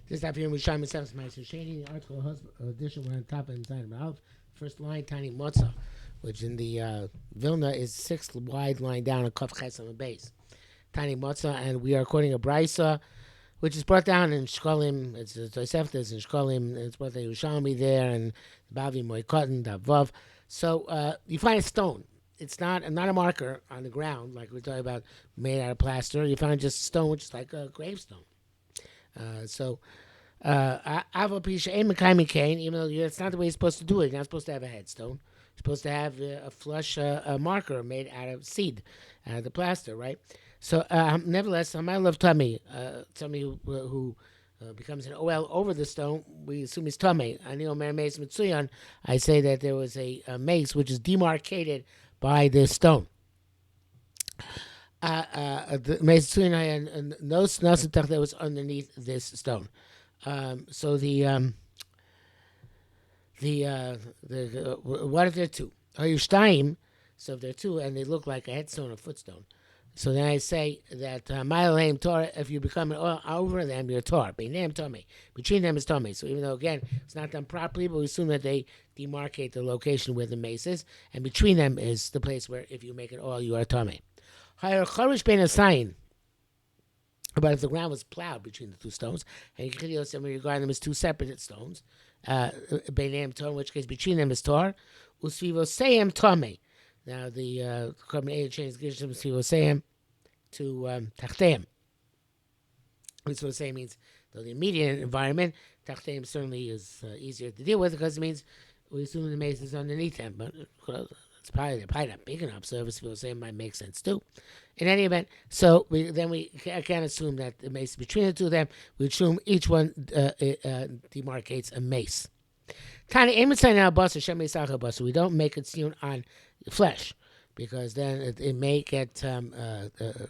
This time here, Yerushalmi says, Sheni, the article edition went on top and inside of mouth. First line, tiny motzah, which in the Vilna is sixth wide line down a kaf ches on the base. Tiny motzah, and we are quoting a brisa, which is brought down in Shkolim. It's Toseftas in Shkolim. It's brought to Yerushalmi there, and Bavi Moikotin, Davav. So you find a stone. It's not a marker on the ground like we're talking about, made out of plaster. You find just a stone, which is like a gravestone. Avo Pisha Ein Mekayim Kain, even though it's not the way you're supposed to do it. You're not supposed to have a headstone. You're supposed to have a flush marker made out of seed, out of the plaster, right? So, nevertheless, I love tummy. Somebody who becomes an OL over the stone, we assume he's tummy. I know Mace Mitsuyan. I say that there was a mace which is demarcated by the stone. The mace Mitsuyan and no that was underneath this stone. So what if there are two? Are you stein? So if there are two and they look like a headstone or footstone, so then I say that Ma'aleim Torah, if you become over them, you're Torah. Between them is Tomei. So even though, again, it's not done properly, but we assume that they demarcate the location where the mace is, and between them is the place where if you make it all, you are Tomei. Higher Chorish Ben Asayin. But if the ground was plowed between the two stones, and you can regard them as two separate stones, Beinam Torah, in which case between them is Torah, Usvivo Seim Tomei. Now the carbon A changes Gishim Usvivo Seim to Tachteim. Which what say means, though the immediate environment, Tachteim certainly is easier to deal with because it means we assume the mace is underneath them, but it's probably not big enough, so Usvivo Seim might make sense too. In any event, so we can't assume that the mace between the two of them. We assume each one demarcates a mace. Tani we don't make it sewn on flesh because then it may get.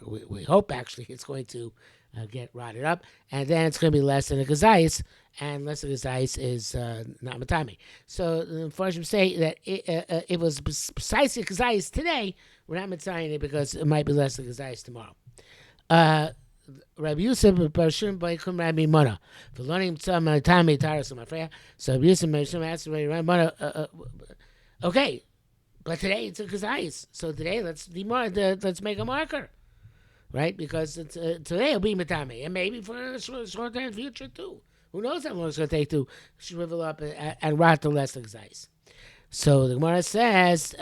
We hope actually it's going to get rotted up, and then it's going to be less than a gazais, and less than a gazais is not matami. So the Farshim say that it was precisely gazais today. We're not mitzayin it because it might be less than gazais tomorrow. Rabbi Yosef Barshim Baikum Rabbi Mona. For learning some matami taras mafreya. So Rabbi Yosef Barshim asked Rabbi Mona, okay, but today it's a gazais. So today let's make a marker. Right? Because today it'll be matame, and maybe for a short time future too. Who knows how long it's going to take to shrivel up and rot the less gazais. So the Gemara says,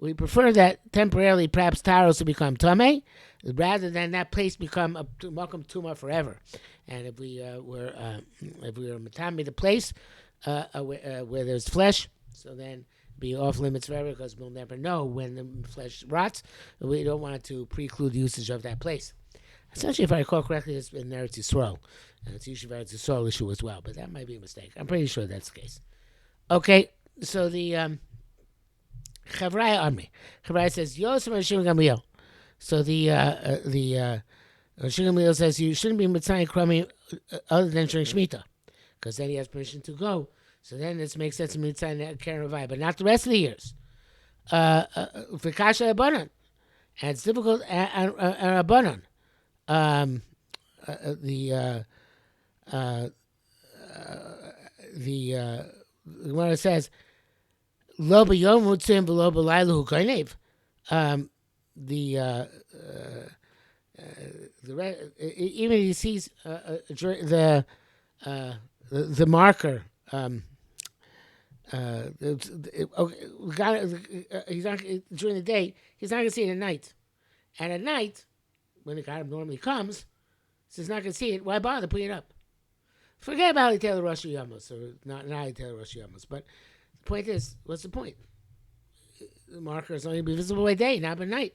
we prefer that temporarily perhaps taros will become tame, rather than that place become a makom tuma forever. And if we were matame the place where there's flesh, so then be off limits forever because we'll never know when the flesh rots. We don't want to preclude usage of that place. Essentially, if I recall correctly, it's in Eretz Yisrael. And it's usually an Eretz Yisrael issue as well, but that might be a mistake. I'm pretty sure that's the case. Okay, so the Chavraya Army. Chavraya says, Yosef Rishim Gamliel. So the Rishim Gamliel says you shouldn't be Mitzayim Krami other than during Shemitah, because then he has permission to go. So then this makes sense to me, but not the rest of the years. For Kasha Abanon. And it's difficult and Abanon. The Gemara says, Lo b'yom mutzim v'lo b'layla hu koinev. Even if he sees the marker. He's not during the day. He's not going to see it at night, and at night, when the guy normally comes, he's not going to see it. Why bother putting it up? Forget about Taylor Rosh Yamos, or not Taylor Rosh Yamos. But the point is, what's the point? The marker is only visible by day, not by night.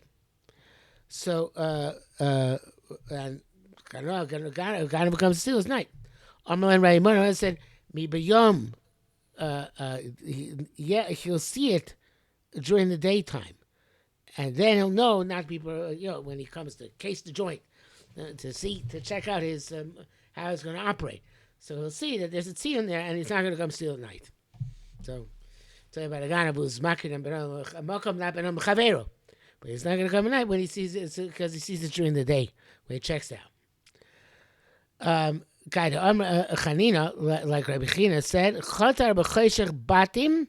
So, and God becomes still as night. Amalan Raymond said, "Mi b'yom." He'll see it during the daytime, and then he'll know not people. When he comes to case the joint to check out his how it's going to operate. So he'll see that there's a tziyun there, and he's not going to come steal at night. So tell you about a guy who's making him, But he's not going to come at night when he sees it, because he sees it during the day when he checks out. Chanina, like Rabbi China said, Chatar b'choshech batim.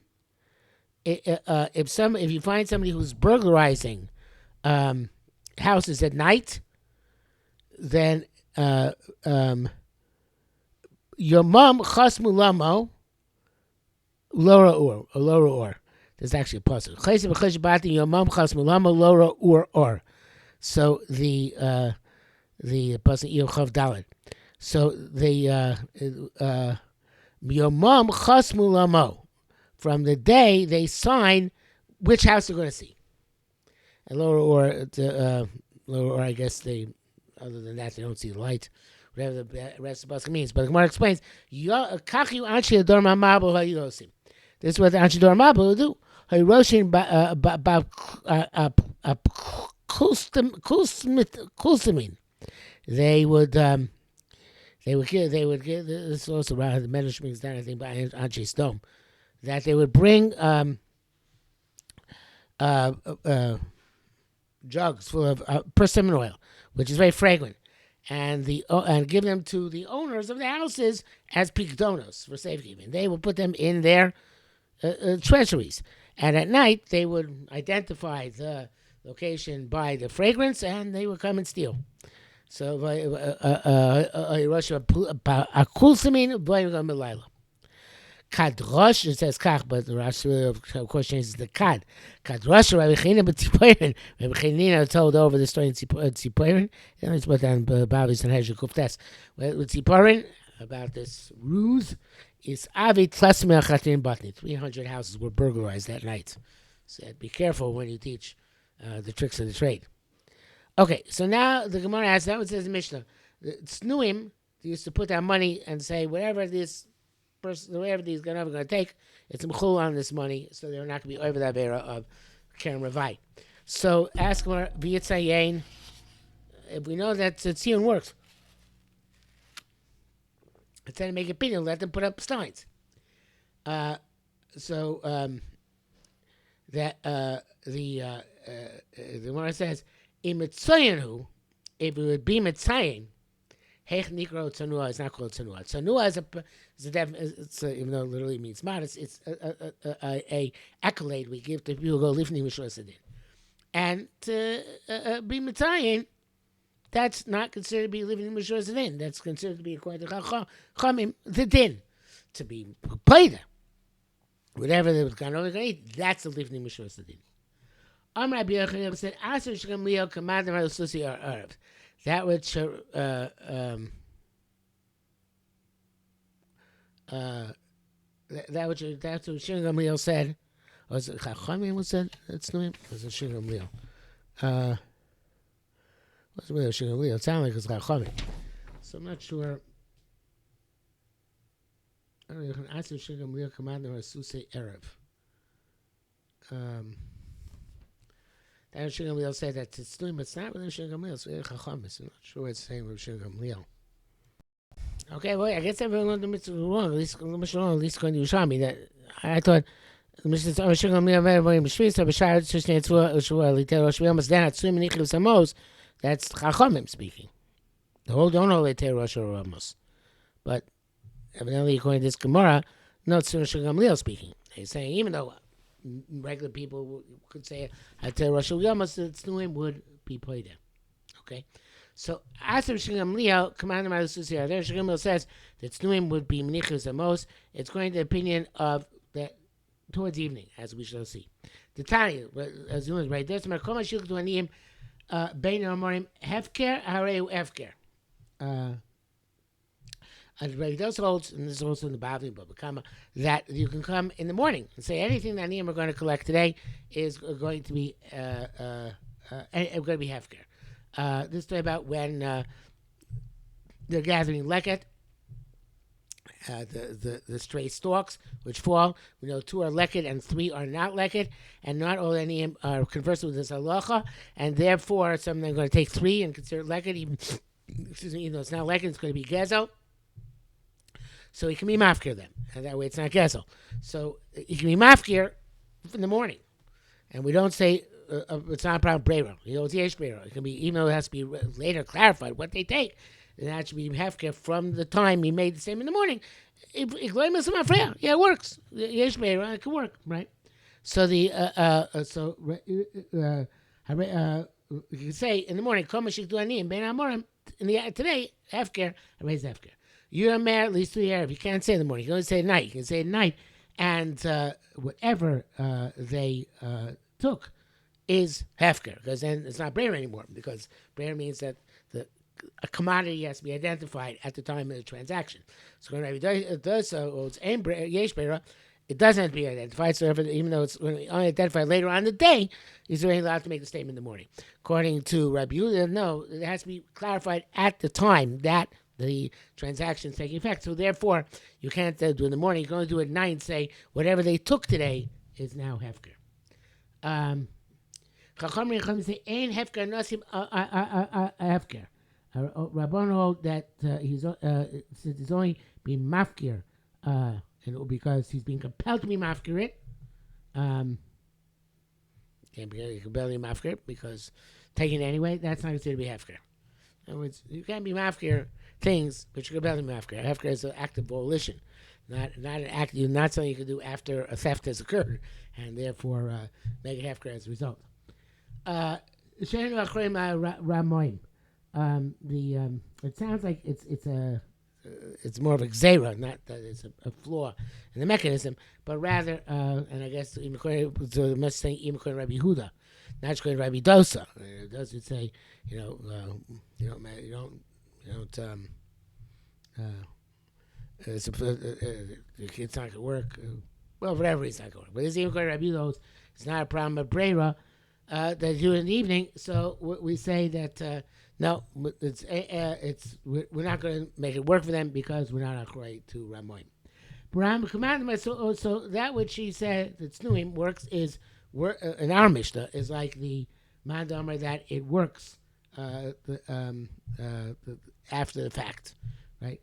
If you find somebody who's burglarizing houses at night, then your mom chasmu lamo lora or. There's actually a puzzle. Chayse b'choshech batim your mom chasmu lamo lora or. So the puzzle Yochav Dalet. So your mom chasmu lamo. From the day they sign which house they're going to see. And lower or I guess other than that, they don't see the light, whatever the rest of the means. But the Gemara explains, this is what the Anshi Dor Mabel will do. They would give this is also around the Medrash brings down, I think, by Anshi Stone, that they would bring jugs full of persimmon oil, which is very fragrant, and give them to the owners of the houses as pikdonos for safekeeping. They will put them in their treasuries, and at night they would identify the location by the fragrance, and they would come and steal. So, Kadrosh, it says Kach, but the Rashi of course changes the Kad. Kadrosh, Rabbi China, but Tzipoirin. Rabbi China told over the story in Tzipoirin. And let's put down Babis and Hezher Kuftes. With Tzipoirin, about this ruse, is Avi Tlasme Achatin Batni. 300 houses were burglarized that night. Said, be careful when you teach the tricks of the trade. Okay, so now the Gemara asks, that what says in Mishnah. The Tznuim used to put down money and say, whatever these going to take, it's mechul on this money, so they're not going to be over that era of Keren Ravai. So ask Gemara, v'yitzayin, if we know that Tzion works, instead of make a opinion, let them put up steins. The Gemara says, if it would be Mitzayin, Heich Nikro Tzanua is not called Tzanua. Tzanua is even though it literally means modest, it's a accolade we give to people who go Lifni Mishra Sadin. And to be Mitzayin, that's not considered to be living in Mishra Sadin. That's considered to be, according to Chachamim, the din. To be played, whatever they was going to eat, that's the Lifni Mishra Sadin. Rabbi Yochanan said, "Aser shegam leo kamadam halususi arav." That which that's what Sheni Gamliel said. Was it Chachamim was said? That's no name. Was it Sheni Gamliel? What's the way of Sheni Gamliel? It sounded like it's Chachamim. So I'm not sure. I don't know. Aser Sheni Gamliel kamadam halususi arav. That Sheni Gamliel said that it's doing, but it's not really Sheni Gamliel. It's really Chachamis. I'm not sure what it's saying with Sheni Gamliel. Okay, well, I guess everyone learned the mitzvah wrong. At least going to Yerushalmi. That I thought the mitzvah says, Sheni Gamliel very mishvis. B'shar Shusnei Tzua Litel Rosh Hashanah Then Atzui Menichim Samos. That's Chachamim speaking. The whole don't know Litel Rosh Hashanah. But evidently, according to this Gemara, no, it's Sheni Gamliel speaking. He's saying even though regular people could say Hatel Rosh Hashanah, the Tznuim would be played in. Okay, so after Sheni Gamliel, Commander Malususi, Sheni Gamliel says that Tznuim would be Menichus Amos. It's going to the opinion of that towards evening, as we shall see. The Tanya, as you know, right there's my Koma Shilk to Aniyim, Bein Amorim Hefker Hareu Hefker. And Rabbi Dos holds, and this is also in the Bavli Babakama, that you can come in the morning and say anything that Aniyim are going to collect today is going to be hefker. This story about when they're gathering leket, the stray stalks which fall. We know 2 are leket and 3 are not leket, and not all Aniyim are conversant with this halacha, and therefore some of them are going to take 3 and consider leket, even though it's not leket, it's going to be gezel. So he can be mafkir them, and that way it's not gezel. So he can be mafkir in the morning, and we don't say it's not a problem. Brera, it's yesh brera. It can be, even though it has to be later clarified what they take. And that should be hefker from the time he made the same in the morning. Yeah, it works. Yesh brera, it can work, right? So the you can say in the morning, Kol Mashik Duanim Ben Amorim. In the today, hefker, I raise hefker. You're a mayor, at least 3 years. You can't say in the morning. You can only say at night. You can say at night, and whatever they took is hefker, because then it's not Breyer anymore, because Breyer means that a commodity has to be identified at the time of the transaction. So when it does so, it's yesh Breyer, it doesn't have to be identified. So even though it's only identified later on in the day, he's only allowed to make the statement in the morning. According to Rabbi Yehuda, no, it has to be clarified at the time that the transaction is taking effect. So therefore, you can't do it in the morning. You can only do it at night and say whatever they took today is now hefker. Chachamim say ein hefker nosim hefker. Rabban that he's only being mafkir, and because he's being compelled to be mafkir it. Can't be compelled to be mafkir because taking it anyway, that's not considered to be hefker. In other words, you can't be mafkir things, but you're compelled to be mafkir. Hefker is an act of volition, not an act. Not something you can do after a theft has occurred, and therefore make it hefker as a result. Sheni Ramoim. It sounds like it's more of a xera, not that it's a flaw in the mechanism, but rather, and I guess the must say Imekon Rabbi Yehuda, not just Rabbi Dosa. It doesn't say, it's not going to work. Well, whatever, it's not going to work. But it's Imekon Rabbi Yehuda. It's not a problem of Brera that you do in the evening. So we say that. No, we're not going to make it work for them because we're not achrei to Ramoim. So that which she said that Snuim works is in our Mishnah is like the Mandamer that it works after the fact, right?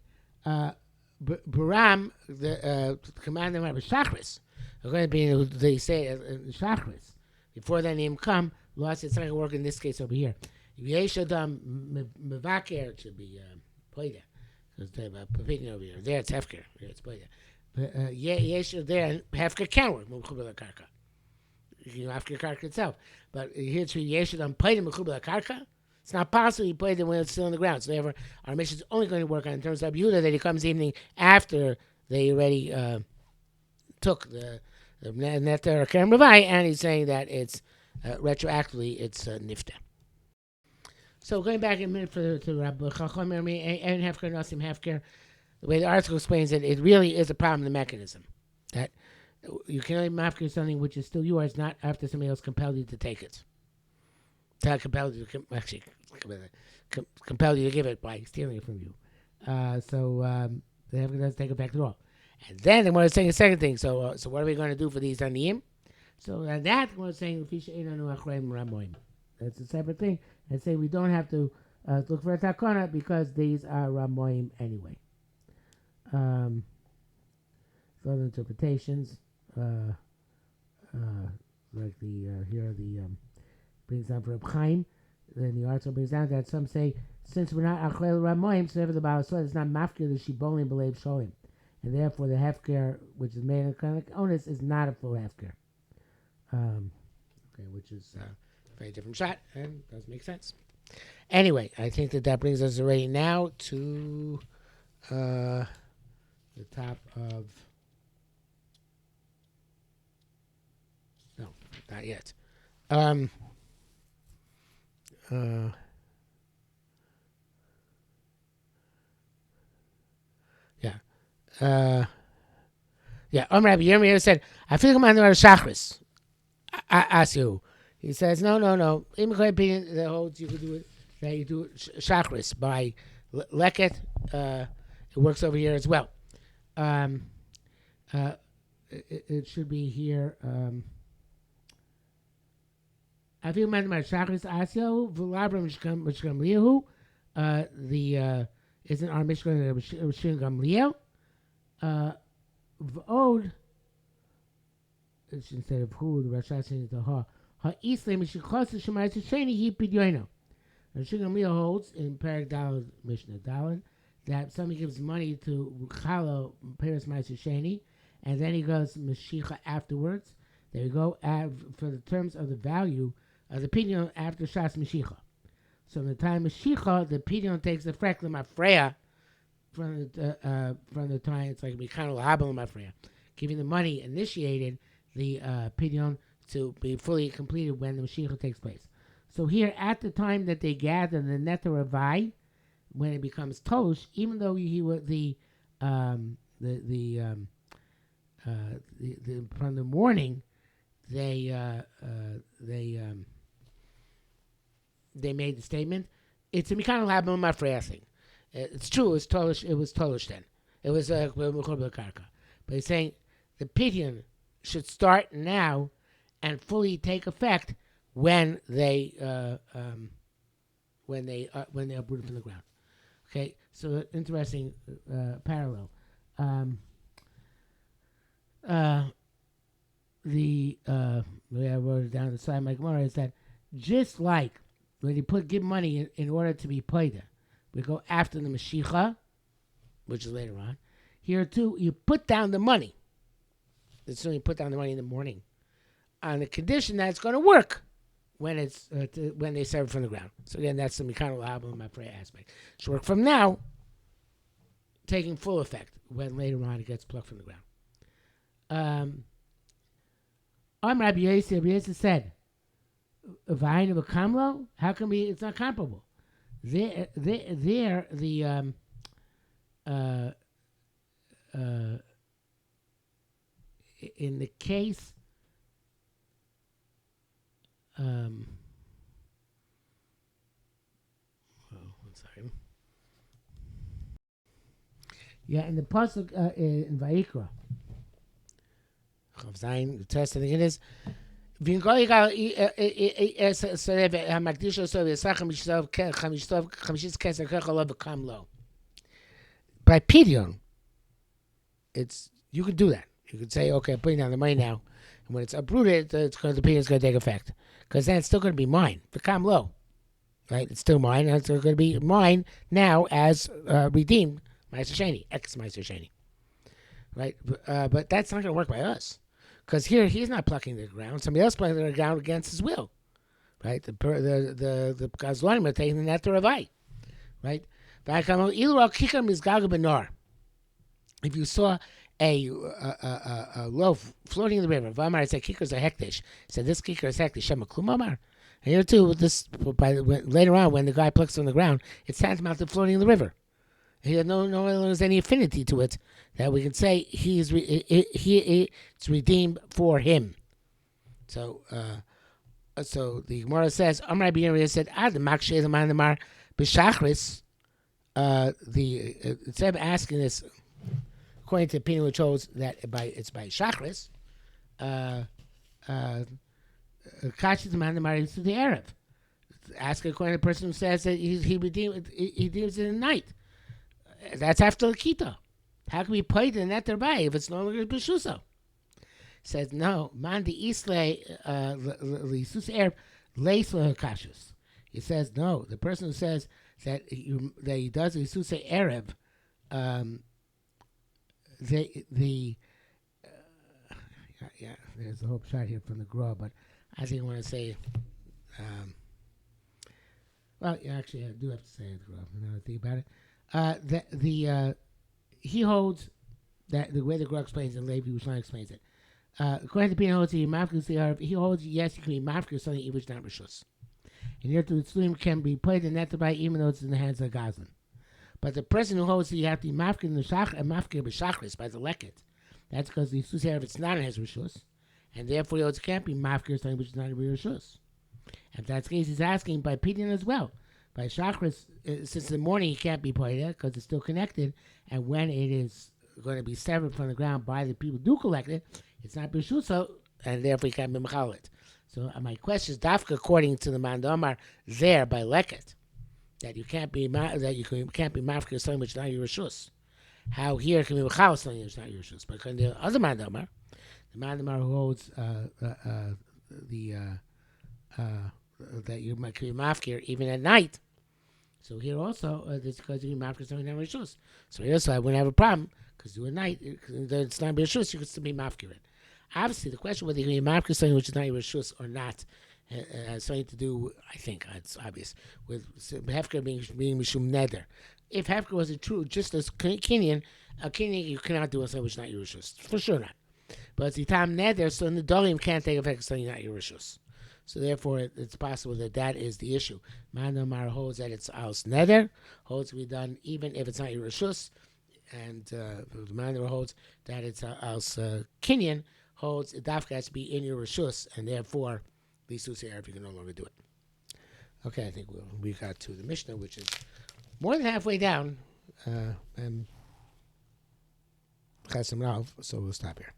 Baram, the commandment of Shachris, are going to be, they say Shachris. Before that name come, lost it's not going to work in this case over here. Yesh Adam Mevaker should be Poida. Because they're Pavitin over here. There it's Hefker. There it's Poida. But Yesh there, Hefker can work. Mechubel Karka. Hefker Karka itself. But here it's Yesh Adam Poida Mechubel Karka. It's not possible you played it when it's still on the ground. So therefore, our mission is only going to work on in terms of Yehuda that he comes evening after they already took the Neter Kerem Ravai, and he's saying that it's retroactively it's Nifta. So going back a minute to Rabbi Chacham and Hefker Nosim Hefker, the way the article explains it, it really is a problem in the mechanism that you can only mafkir something which is still yours, not after somebody else compelled you to take it. Compelled you to give it by stealing it from you. So the Hefker doesn't take it back at all. And then they want to say a second thing. So what are we going to do for these aniyim? So that was saying that's a separate thing. And say we don't have to look for a takana because these are ramoim anyway. Other interpretations, like the here the brings down for Reb Chaim. Then the article brings down that some say since we're not achlel ramoim, so therefore the Baal Sweat is not mafkir the shibolim belev sholim, and therefore the hefker which is made in the onus is not a full hefker. Okay, which is very different shot and does make sense. Anyway, I think that brings us already now to the top of. No, not yet. Rabbi Yirmiyah said, "I feel like I'm on the Shachris." I ask you. He says, no. In my opinion, that holds you can do it. That you do Shachris by leket. It works over here as well. It should be here. I feel like my Shachris asyo v'labram mishkam liyahu. The isn't our mishkan Gamliel. V'od. Instead of who, the Rashi says the ha. Ha'isle Mishichos Shemais Sheni He Pidyono. And Shigam holds in Perek Daled Mishnah Daled that somebody gives money to Chalo Paris Ma'aser Sheni, and then he goes Mashicha afterwards. There you go, for the terms of the value of the pidyon after Shas Mashicha. So in the time Mashicha, the pidyon takes effect Lemafreya from the time it's like Mikano Lahabel Lemafreya, giving the money initiated the pidyon to be fully completed when the Mashicha takes place. So here, at the time that they gather the Netter Avai, when it becomes Tosh, even though he was from the morning, they made the statement. It's a Mikano Label Mafreya thing. It's true. It was Tolish then. It was Karka. But he's saying the pidyon should start now and fully take effect when they uprooted from the ground. Okay, so interesting parallel. The way I wrote it down on the side of my Gemara is that just like when you give money in order to be paid, we go after the Mashicha, which is later on. Here too, you put down the money. It's when you put down the money in the morning, on the condition that it's going to work when it's when they serve it from the ground. So again, that's the Mikano Lahabel Mafreya aspect. It should work from now, taking full effect when later on it gets plucked from the ground. Rabbi Yosef said, "V'ayin v'kamlo." How can we? It's not comparable. In the case. One second. Yeah, in the pasuk in Vayikra, Chav Zayin, the test I think it is. By pidyon, it's you could do that. You could say, okay, I'm putting down the money now, and when it's uprooted, the pidyon's going to take effect. Because then it's still going to be mine. The kam low, right? It's still mine, and it's going to be mine now as redeemed Ma'aser Sheni, ex Ma'aser Sheni, right? But that's not going to work by us, because here he's not plucking the ground; somebody else plucking the ground against his will, right? The Gazlanim are taking the Netter Avai, right? If you saw a loaf floating in the river, Vamar said, "Kikar is a hektish." Said, "This kikar is hektish." Shema klumamar. And here too, later on, when the guy plucks on the ground, it's tantamount to floating in the river. He had there's any affinity to it that we can say it's redeemed for him. So the Gemara says, Amar Rabbi said, "Ad makshe the manamar b'shachris." Instead of asking this, according to the opinion which holds that it's by Shachris, Kashi the manamar to the Erev. Ask according to the person who says that he redeems it in the night. That's after the Kita. How can we play the net thereby if it's no longer B'shuso? Says, no. Man the Isle Lisus Erev Leis Kashus. He says, no. The person who says that he does Lisus Erev, there's a whole shot here from the Gra, but I think I want to say, actually, I do have to say it, Gra, now that I think about it. He holds that the way the Gra explains it, Levi Yerushalmi explains it. According to Pina holds he holds yes, you can be mafkir something even not rishus. And yet the tzluim can be played in that by even though it's in the hands of a gazlan. But the person who holds that you have to be mafkir in the shach and mafkir b'shachris by the leket, that's because the sus if it's not in his rishus, and therefore he holds it can't be mafkir something which is not in rishus. And if that's the case, he's asking by pidyon as well. By Shachris, since in the morning he can't be played there because it's still connected, and when it is going to be severed from the ground by the people who do collect it, it's not B'shuso, and therefore he can't be Mechalit. So my question is, Dafka, according to the Mandamar, there by Leket, that you can't be Mafka something which is not your Rishus. How here can be Mechalit something which is not your Rishus? But according to the other Mandamar, the Mandamar who holds that you might be mafkir even at night. So here also, it's because you mafkir something not rishus. So here also I wouldn't have a problem because do at night it's not rishus. You could still be mafkir it. Obviously, the question whether you can be mafkir something which is not rishus or not has something to do. I think it's obvious with hefker being mishum neder. If hefker was a true just as Kenyan, a Kenyan you cannot do something which is not rishus for sure not. But it's the time neder, so in the dolim can't take effect something not rishus. So therefore, it's possible that is the issue. Manamar holds that it's aus neder, holds to be done even if it's not Yerushalmi, and the Manamar holds that it's aus Kinyan, holds it dafka has to be in Yerushalmi, and therefore, these two say if you can no longer do it. Okay, I think we got to the Mishnah, which is more than halfway down, and Chasim Rav, so we'll stop here.